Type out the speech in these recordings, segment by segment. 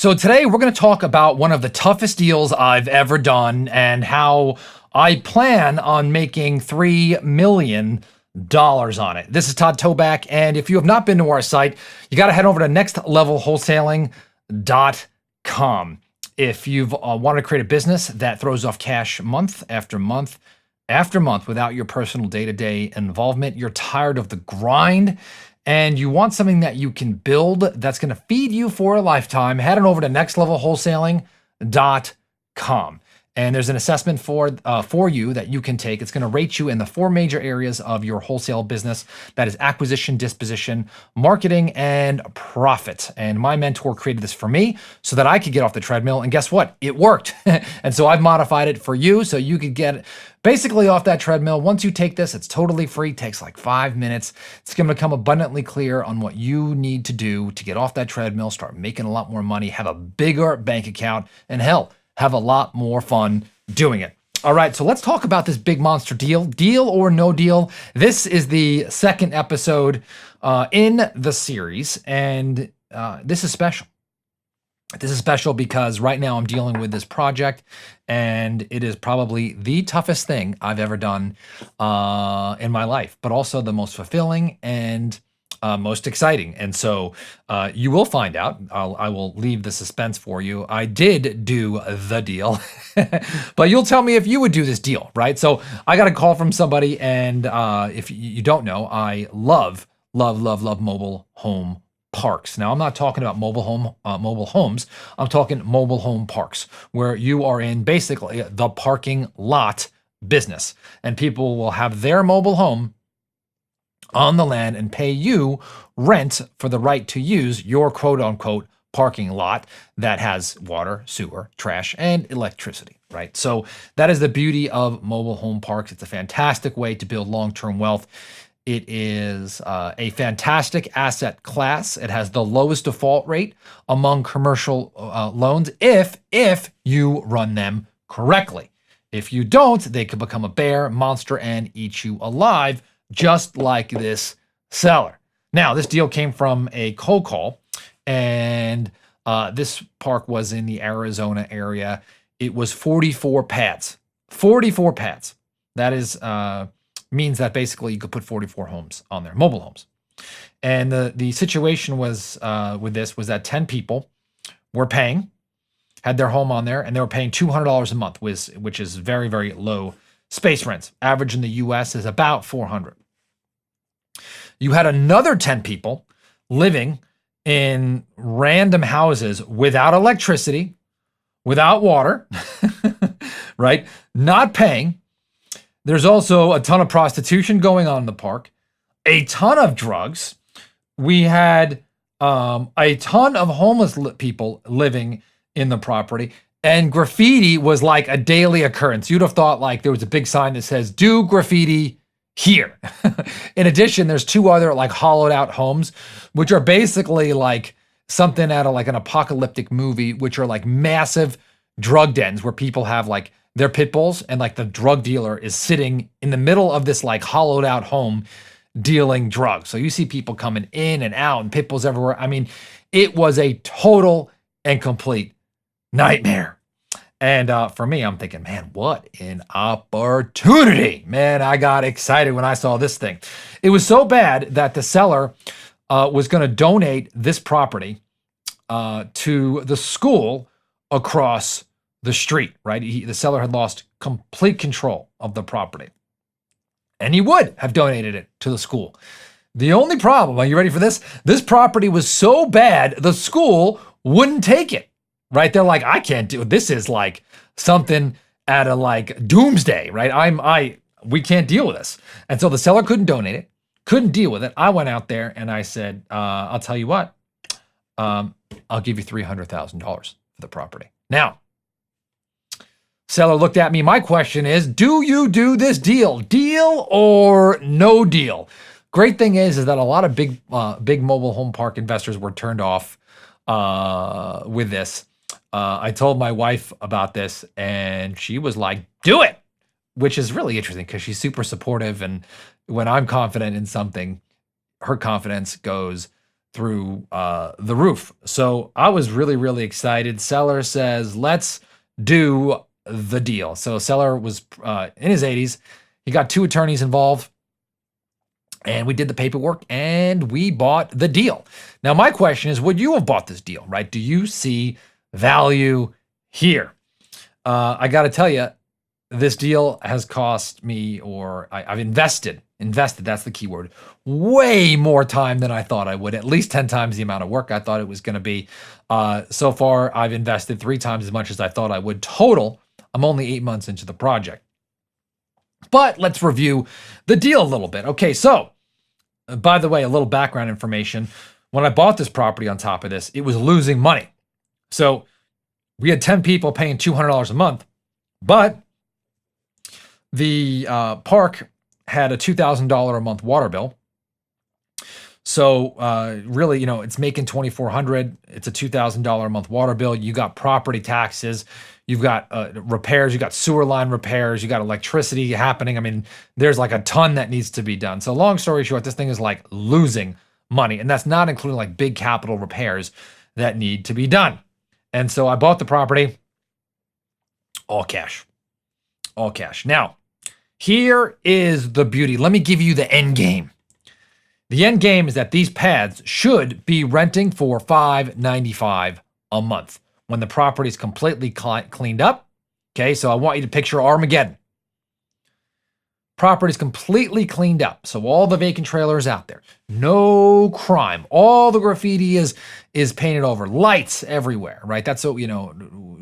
So today we're going to talk about one of the toughest deals I've ever done and how I plan on making $3 million on it. This is Todd Toback, and if you have not been to our site, you got to head over to nextlevelwholesaling.com. If you've wanted to create a business that throws off cash month after month after month without your personal day-to-day involvement, you're tired of the grind, and you want something that you can build that's going to feed you for a lifetime, head on over to nextlevelwholesaling.com. And there's an assessment for you that you can take. It's going to rate you in the 4 major areas of your wholesale business. That is acquisition, disposition, marketing, and profit. And my mentor created this for me so that I could get off the treadmill. And guess what? It worked. And so I've modified it for you so you could get basically off that treadmill. Once you take this, it's totally free. It takes like 5 minutes. It's going to become abundantly clear on what you need to do to get off that treadmill, start making a lot more money, have a bigger bank account, and hell, have a lot more fun doing it. All right, so let's talk about this big monster deal. Deal or no deal? This is the second episode in the series, and this is special. This is special because right now I'm dealing with this project, and it is probably the toughest thing I've ever done in my life, but also the most fulfilling and most exciting. And so you will find out. I will leave the suspense for you. I did do the deal, but you'll tell me if you would do this deal, right? So I got a call from somebody, and if you don't know, I love mobile home parks. Now, I'm not talking about mobile homes. I'm talking mobile home parks, where you are in basically the parking lot business, and people will have their mobile home on the land and pay you rent for the right to use your quote unquote parking lot that has water, sewer, trash, and electricity, right? So that is the beauty of mobile home parks. It's a fantastic way to build long-term wealth. It is a fantastic asset class. It has the lowest default rate among commercial loans if you run them correctly. If you don't, they could become a bear monster and eat you alive, just like this seller. Now, this deal came from a cold call, and this park was in the Arizona area. It was 44 pads. 44 pads. That is means that basically you could put 44 homes on there, mobile homes. And the situation was with this was that 10 people were paying, had their home on there, and they were paying $200 a month, which is very, very low space rents. Average in the US is about $400. You had another 10 people living in random houses without electricity, without water, right? Not paying. There's also a ton of prostitution going on in the park, a ton of drugs. We had a ton of homeless people living in the property, and graffiti was like a daily occurrence. You'd have thought like there was a big sign that says, "Do graffiti here." In addition, there's 2 other like hollowed out homes, which are basically like something out of like an apocalyptic movie, which are like massive drug dens where people have like their pit bulls, and like the drug dealer is sitting in the middle of this like hollowed out home dealing drugs. So you see people coming in and out and pit bulls everywhere. I mean, it was a total and complete nightmare. And for me, I'm thinking, man, what an opportunity. Man, I got excited when I saw this thing. It was so bad that the seller was going to donate this property to the school across the street, right? The seller had lost complete control of the property, and he would have donated it to the school. The only problem, are you ready for this? This property was so bad, the school wouldn't take it. Right? They're like, I can't do it. This is like something out of like doomsday, right? We can't deal with this. And so the seller couldn't donate it, couldn't deal with it. I went out there and I said, I'll tell you what, I'll give you $300,000 for the property. Now, seller looked at me. My question is, do you do this deal? Deal or no deal? Great thing is that a lot of big mobile home park investors were turned off with this. I told my wife about this, and she was like, do it, which is really interesting because she's super supportive. And when I'm confident in something, her confidence goes through the roof. So I was really, really excited. Seller says, let's do the deal. So seller was in his 80s. He got 2 attorneys involved. And we did the paperwork and we bought the deal. Now, my question is, would you have bought this deal, right? Do you see value here? I got to tell you, this deal has cost me, or I've invested, that's the key word, way more time than I thought I would, at least 10 times the amount of work I thought it was going to be. So far, I've invested 3 times as much as I thought I would. Total, I'm only 8 months into the project. But let's review the deal a little bit. Okay, so by the way, a little background information. When I bought this property on top of this, it was losing money. So we had 10 people paying $200 a month, but the park had a $2,000 a month water bill. So really, you know, it's making $2,400. It's a $2,000 a month water bill. You got property taxes. You've got repairs, you got sewer line repairs, you got electricity happening. I mean, there's like a ton that needs to be done. So long story short, this thing is like losing money. And that's not including like big capital repairs that need to be done. And so I bought the property, all cash, all cash. Now, here is the beauty. Let me give you the end game. The end game is that these pads should be renting for $5.95 a month. When the property is completely cleaned up. Okay, so I want you to picture Armageddon. Property is completely cleaned up. So all the vacant trailers out there, no crime. All the graffiti is painted over, lights everywhere, right? That's what, you know,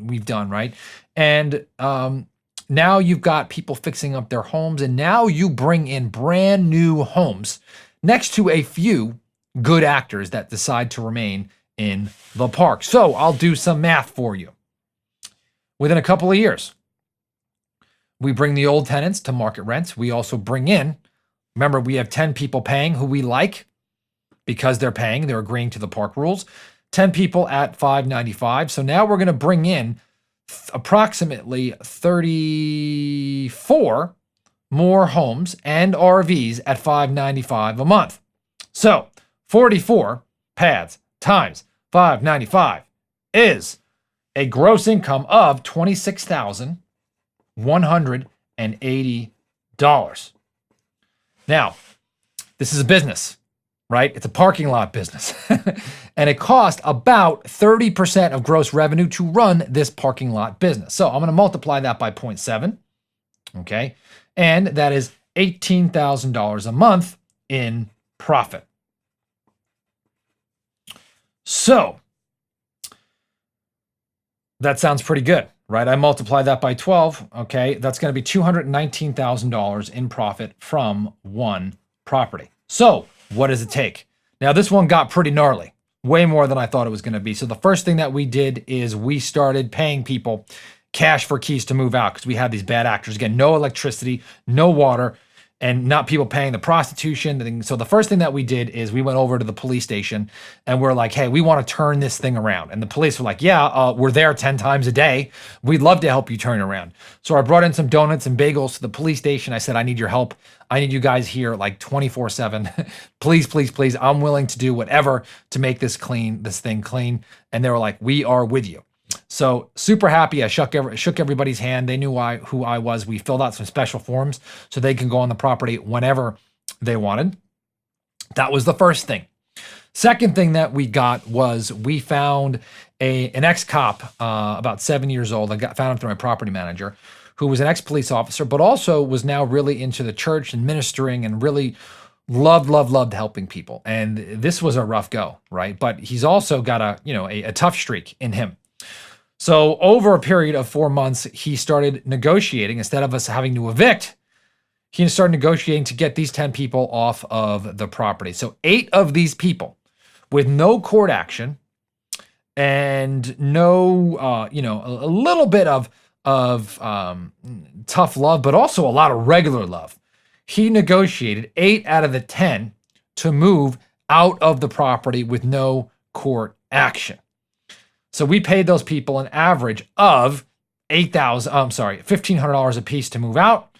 we've done, right? And now you've got people fixing up their homes, and now you bring in brand new homes next to a few good actors that decide to remain in the park. So I'll do some math for you. Within a couple of years, we bring the old tenants to market rents. We also bring in, remember, we have 10 people paying who we like because they're paying, they're agreeing to the park rules. 10 people at $5.95. So now we're going to bring in approximately 34 more homes and RVs at $5.95 a month. So 44 pads times $5.95 is a gross income of $26,180. Now, this is a business, right? It's a parking lot business. And it costs about 30% of gross revenue to run this parking lot business. So I'm going to multiply that by 0.7. Okay. And that is $18,000 a month in profit. So that sounds pretty good, right? I multiply that by 12. Okay. That's going to be $219,000 in profit from one property. So what does it take? Now, this one got pretty gnarly, way more than I thought it was going to be. So the first thing that we did is we started paying people cash for keys to move out because we had these bad actors. Again, no electricity, no water, and not people paying the prostitution. So the first thing that we did is we went over to the police station and we're like, hey, we want to turn this thing around. And the police were like, yeah, we're there 10 times a day. We'd love to help you turn around. So I brought in some donuts and bagels to the police station. I said, I need your help. I need you guys here like 24/7. Please, please, please. I'm willing to do whatever to make this thing clean. And they were like, we are with you. So super happy. I shook everybody's hand. They knew who I was. We filled out some special forms so they can go on the property whenever they wanted. That was the first thing. Second thing that we got was we found an ex-cop, about 7 years old. Found him through my property manager, who was an ex-police officer, but also was now really into the church and ministering and really loved helping people. And this was a rough go, right? But he's also got a tough streak in him. So over a period of 4 months, he started negotiating. Instead of us having to evict, he started negotiating to get these 10 people off of the property. So 8 of these people with no court action and no, a little bit of tough love, but also a lot of regular love. He negotiated 8 out of the 10 to move out of the property with no court action. So we paid those people an average of $1,500 a piece to move out,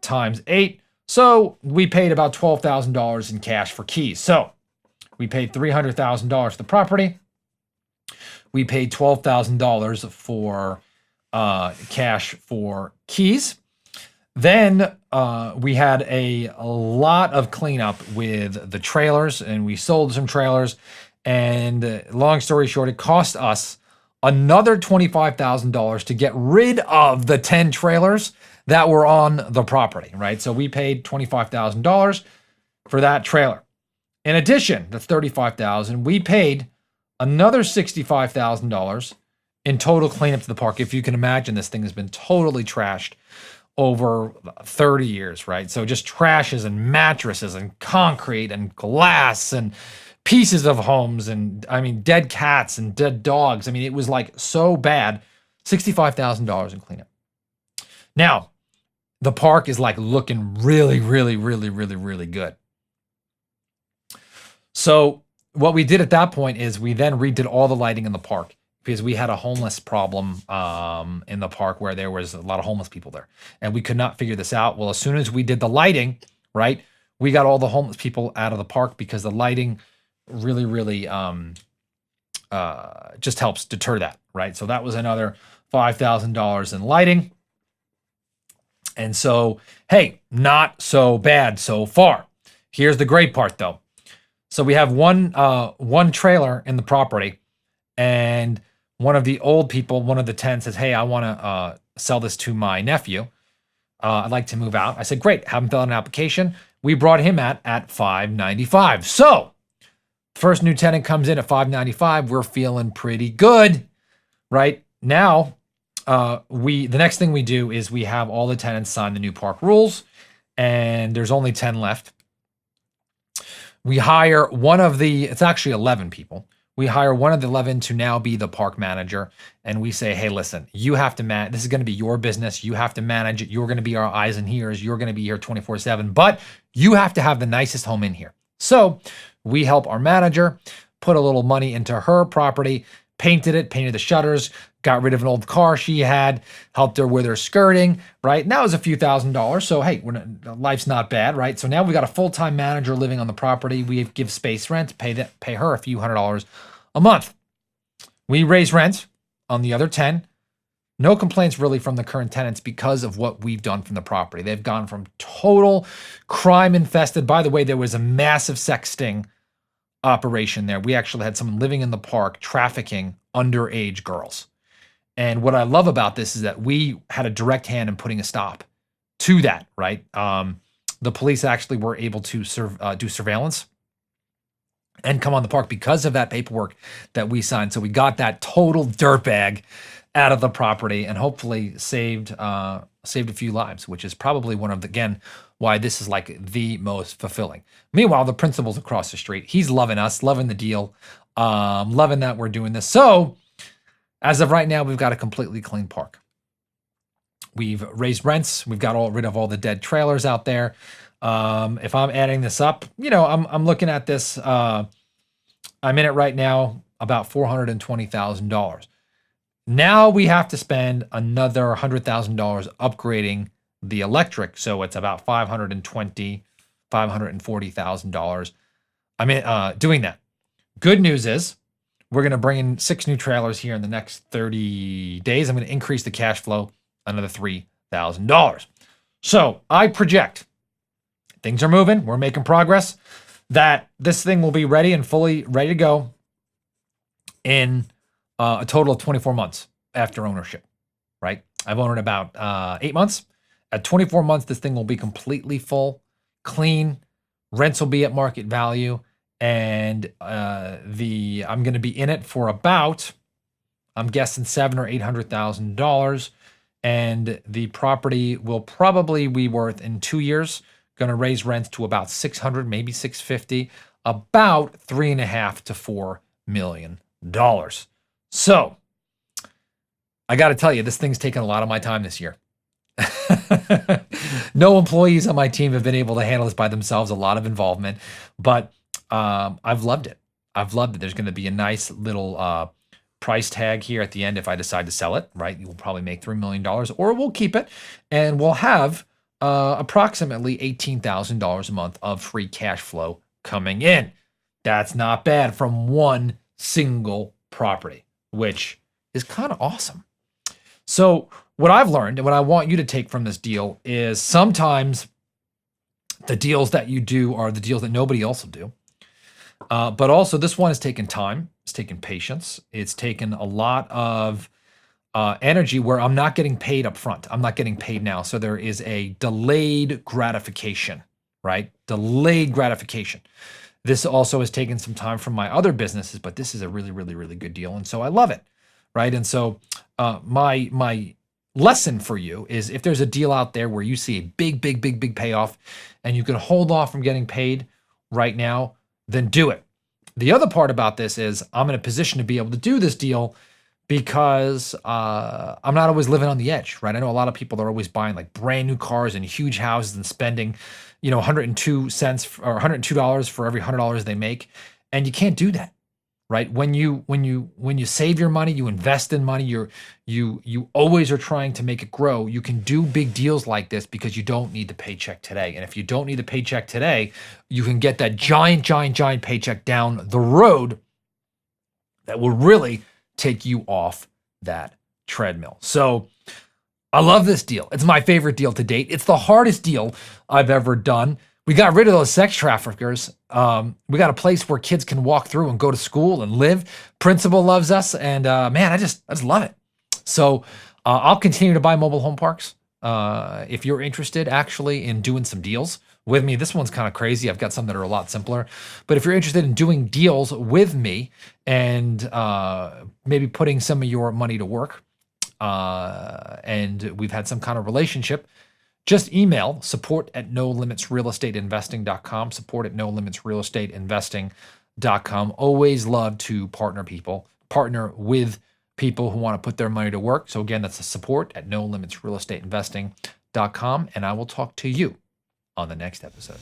times 8. So we paid about $12,000 in cash for keys. So We paid $300,000 for the property. We paid $12,000 for cash for keys. Then we had a lot of cleanup with the trailers, and we sold some trailers. And long story short, it cost us another $25,000 to get rid of the 10 trailers that were on the property, right? So we paid $25,000 for that trailer. In addition, that's $35,000. We paid another $65,000 in total cleanup to the park. If you can imagine, this thing has been totally trashed over 30 years, right? So just trashes and mattresses and concrete and glass and pieces of homes and, I mean, dead cats and dead dogs. I mean, it was like so bad. $65,000 in cleanup. Now, the park is like looking really, really, really, really, really good. So what we did at that point is we then redid all the lighting in the park, because we had a homeless problem in the park where there was a lot of homeless people there. And we could not figure this out. Well, as soon as we did the lighting, right, we got all the homeless people out of the park, because the lighting really, really just helps deter that, right? So that was another $5,000 in lighting. And so, hey, not so bad so far. Here's the great part, though. So we have one trailer in the property, and one of the old people, one of the 10 says, hey, I want to sell this to my nephew. I'd like to move out. I said, great, have him fill out an application. We brought him at $595. So first new tenant comes in at $595. We're feeling pretty good, right? Now, the next thing we do is we have all the tenants sign the new park rules, and there's only 10 left. We hire it's actually 11 people. We hire one of the 11 to now be the park manager. And we say, hey, listen, you have to this is going to be your business. You have to manage it. You're going to be our eyes and ears. You're going to be here 24/7, but you have to have the nicest home in here. So we help our manager put a little money into her property, painted the shutters, got rid of an old car she had, helped her with her skirting, right? And that was a few $1,000s. So, hey, life's not bad, right? So now we got a full-time manager living on the property. We give space rent, pay her a few $100s a month. We raise rent on the other 10. No complaints really from the current tenants because of what we've done from the property. They've gone from total crime infested. By the way, there was a massive sex sting operation there. We actually had someone living in the park trafficking underage girls. And what I love about this is that we had a direct hand in putting a stop to that, right? The police actually were able to do surveillance and come on the park because of that paperwork that we signed. So we got that total dirtbag out of the property and hopefully saved a few lives, which is probably one of why this is like the most fulfilling. Meanwhile, the principal's across the street. He's loving us, loving the deal, loving that we're doing this. So as of right now, we've got a completely clean park. We've raised rents. We've got rid of all the dead trailers out there. If I'm adding this up, I'm looking at this. I'm in it right now, about $420,000. Now we have to spend another $100,000 upgrading the electric, so it's about $540,000. Doing that. Good news is we're going to bring in 6 new trailers here in the next 30 days. I'm going to increase the cash flow another $3,000. So I project things are moving. We're making progress. That this thing will be ready and fully ready to go in a total of 24 months after ownership, right? I've owned it about 8 months. At 24 months, this thing will be completely full, clean. Rents will be at market value. And I'm going to be in it for about, I'm guessing $700,000 or $800,000. And the property will probably be worth in 2 years, going to raise rents to about $600,000, maybe $650,000, about $3.5 to $4 million. So I got to tell you, this thing's taken a lot of my time this year. No employees on my team have been able to handle this by themselves, a lot of involvement, but I've loved it. There's going to be a nice little price tag here at the end if I decide to sell it, right? You'll probably make $3 million, or we'll keep it and we'll have approximately $18,000 a month of free cash flow coming in. That's not bad from one single property, which is kind of awesome. So what I've learned and what I want you to take from this deal is sometimes the deals that you do are the deals that nobody else will do. But also this one has taken time. It's taken patience. It's taken a lot of energy where I'm not getting paid up front. I'm not getting paid now. So there is a delayed gratification, right? Delayed gratification. This also has taken some time from my other businesses, but this is a really, really, really good deal. And so I love it, right? And so my lesson for you is if there's a deal out there where you see a big, big, big, big payoff and you can hold off from getting paid right now, then do it. The other part about this is I'm in a position to be able to do this deal because I'm not always living on the edge, right? I know a lot of people are always buying like brand new cars and huge houses and spending, 102 cents or $102 for every $100 they make, and you can't do that, right? When you save your money, you invest in money, you always are trying to make it grow. You can do big deals like this because you don't need the paycheck today. And if you don't need the paycheck today, you can get that giant, giant, giant paycheck down the road that will really take you off that treadmill. So I love this deal. It's my favorite deal to date. It's the hardest deal I've ever done. We got rid of those sex traffickers. We got a place where kids can walk through and go to school and live. Principal loves us, and man, I just love it. So I'll continue to buy mobile home parks. If you're interested actually in doing some deals with me, this one's kind of crazy. I've got some that are a lot simpler, but if you're interested in doing deals with me and maybe putting some of your money to work, and we've had some kind of relationship, just email support@nolimitsrealestateinvesting.com, support@nolimitsrealestateinvesting.com. Always love to partner with people who want to put their money to work. So again, that's support@nolimitsrealestateinvesting.com, and I will talk to you on the next episode.